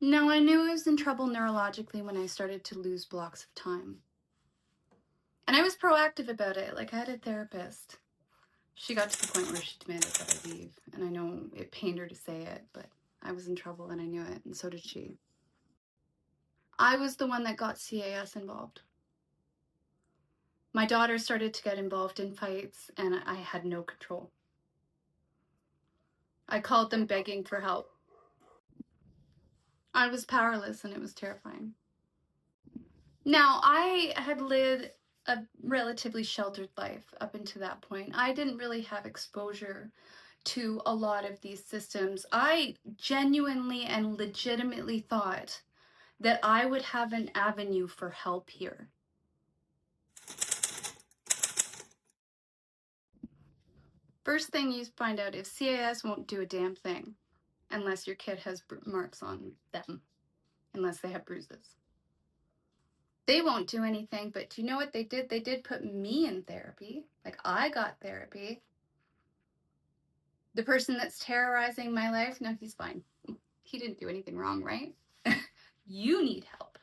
No, I knew I was in trouble neurologically when I started to lose blocks of time. And I was proactive about it. Like, I had a therapist. She got to the point where she demanded that I leave. And I know it pained her to say it, but I was in trouble and I knew it, and so did she. I was the one that got CAS involved. My daughter started to get involved in fights, and I had no control. I called them begging for help. I was powerless, and it was terrifying. Now, I had lived a relatively sheltered life up until that point. I didn't really have exposure to a lot of these systems. I genuinely and legitimately thought that I would have an avenue for help here. First thing you find out is CAS won't do a damn thing unless your kid has marks on them, unless they have bruises. They won't do anything, but do you know what they did? They did put me in therapy. Like, I got therapy. The person that's terrorizing my life, no, he's fine. He didn't do anything wrong, right? You need help.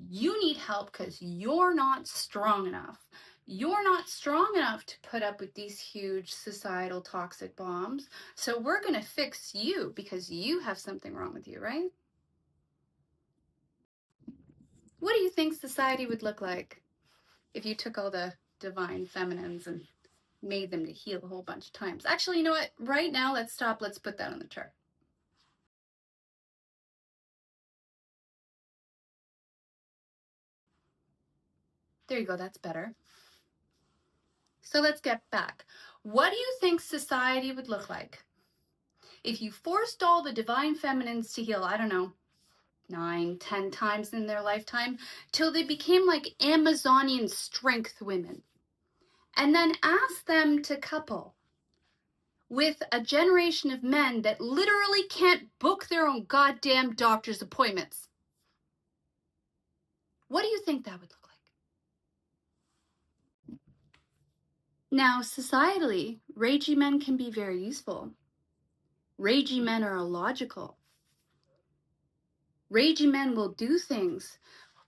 You need help because you're not strong enough. You're not strong enough to put up with these huge societal toxic bombs. So we're going to fix you because you have something wrong with you, right? What do you think society would look like if you took all the divine feminines and made them to heal a whole bunch of times? Actually, you know what? Right now, let's stop. Let's put that on the chart. There you go. That's better. So let's get back. What do you think society would look like if you forced all the divine feminines to heal, I don't know, 9, 10 times in their lifetime, till they became like Amazonian strength women, and then asked them to couple with a generation of men that literally can't book their own goddamn doctor's appointments? What do you think that would look like? Now, societally, ragey men can be very useful. Ragey men are illogical. Ragey men will do things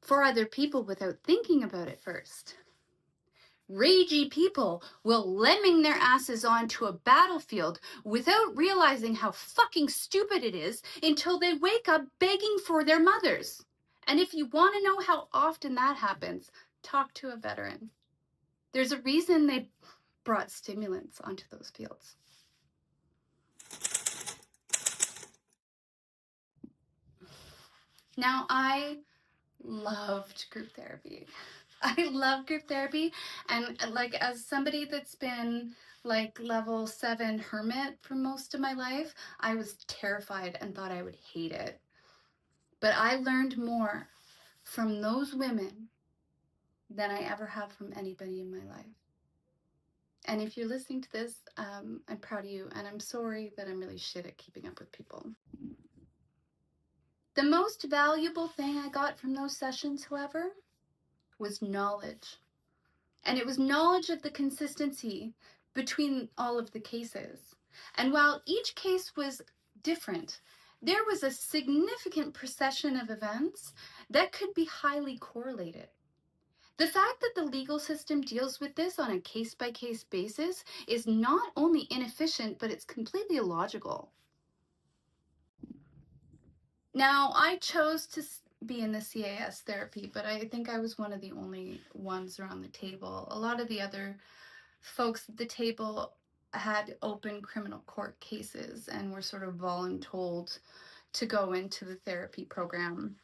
for other people without thinking about it first. Ragey people will lemming their asses onto a battlefield without realizing how fucking stupid it is until they wake up begging for their mothers. And if you want to know how often that happens, talk to a veteran. There's a reason they brought stimulants onto those fields. Now, I loved group therapy. I love group therapy, and like, as somebody that's been like level 7 hermit for most of my life, I was terrified and thought I would hate it. But I learned more from those women than I ever have from anybody in my life. And if you're listening to this, I'm proud of you, and I'm sorry that I'm really shit at keeping up with people. The most valuable thing I got from those sessions, however, was knowledge. And it was knowledge of the consistency between all of the cases. And while each case was different, there was a significant procession of events that could be highly correlated. The fact that the legal system deals with this on a case-by-case basis is not only inefficient, but it's completely illogical. Now, I chose to be in the CAS therapy, but I think I was one of the only ones around the table. A lot of the other folks at the table had open criminal court cases and were sort of voluntold to go into the therapy program.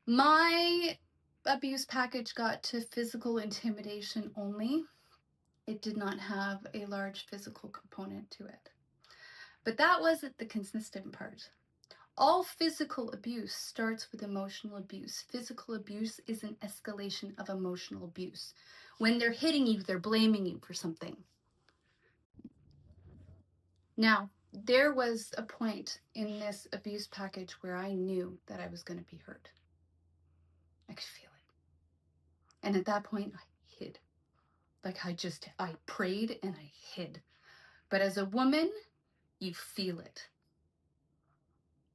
My abuse package got to physical intimidation only. It did not have a large physical component to it. But that wasn't the consistent part. All physical abuse starts with emotional abuse. Physical abuse is an escalation of emotional abuse. When they're hitting you, they're blaming you for something. Now, there was a point in this abuse package where I knew that I was going to be hurt. I could feel it. And at that point, I hid. Like, I prayed and I hid. But as a woman, you feel it.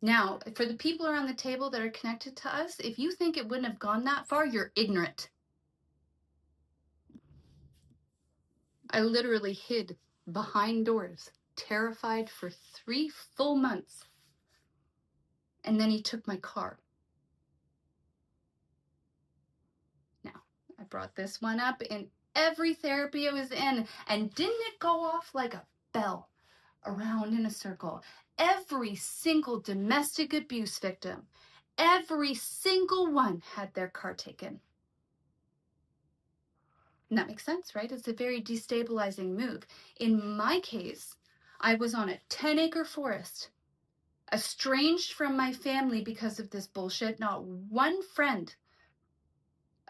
Now, for the people around the table that are connected to us, if you think it wouldn't have gone that far, you're ignorant. I literally hid behind doors, terrified for 3 full months. And then he took my car. Now, I brought this one up in every therapy I was in, and didn't it go off like a bell around in a circle? Every single domestic abuse victim, every single one had their car taken. And that makes sense, right? It's a very destabilizing move. In my case, I was on a 10-acre forest, estranged from my family because of this bullshit, not one friend,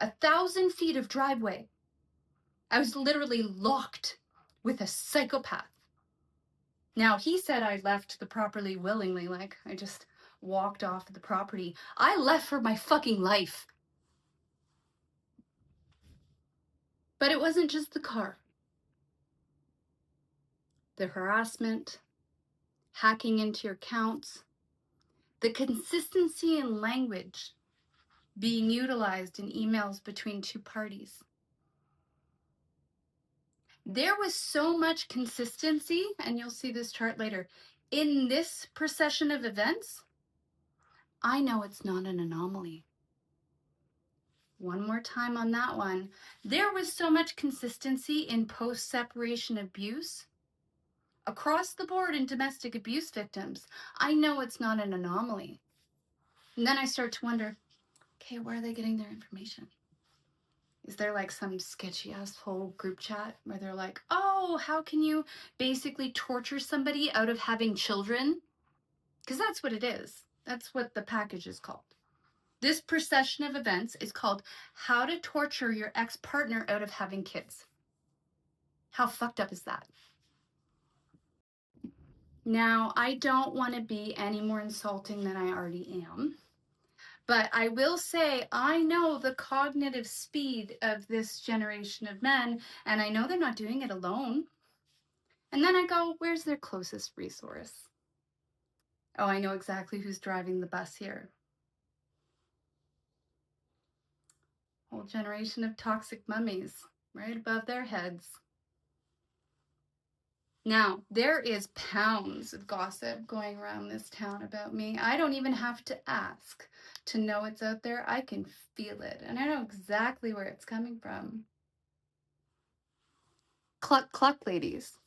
1,000 feet of driveway. I was literally locked with a psychopath. Now, he said I left the property willingly, like I just walked off the property. I left for my fucking life. But it wasn't just the car. The harassment, hacking into your accounts, the consistency in language being utilized in emails between two parties. There was so much consistency, and you'll see this chart later, in this procession of events. I know it's not an anomaly. One more time on that one. There was so much consistency in post-separation abuse across the board in domestic abuse victims. I know it's not an anomaly. And then I start to wonder, okay, where are they getting their information? Is there like some sketchy ass whole group chat where they're like, oh, how can you basically torture somebody out of having children? Because that's what it is. That's what the package is called. This procession of events is called How to Torture Your Ex-Partner Out of Having Kids. How fucked up is that? Now, I don't want to be any more insulting than I already am, but I will say I know the cognitive speed of this generation of men, and I know they're not doing it alone. And then I go, where's their closest resource? Oh, I know exactly who's driving the bus here. Whole generation of toxic mummies right above their heads. Now, there is pounds of gossip going around this town about me. I don't even have to ask to know it's out there. I can feel it, and I know exactly where it's coming from. Cluck, cluck, ladies.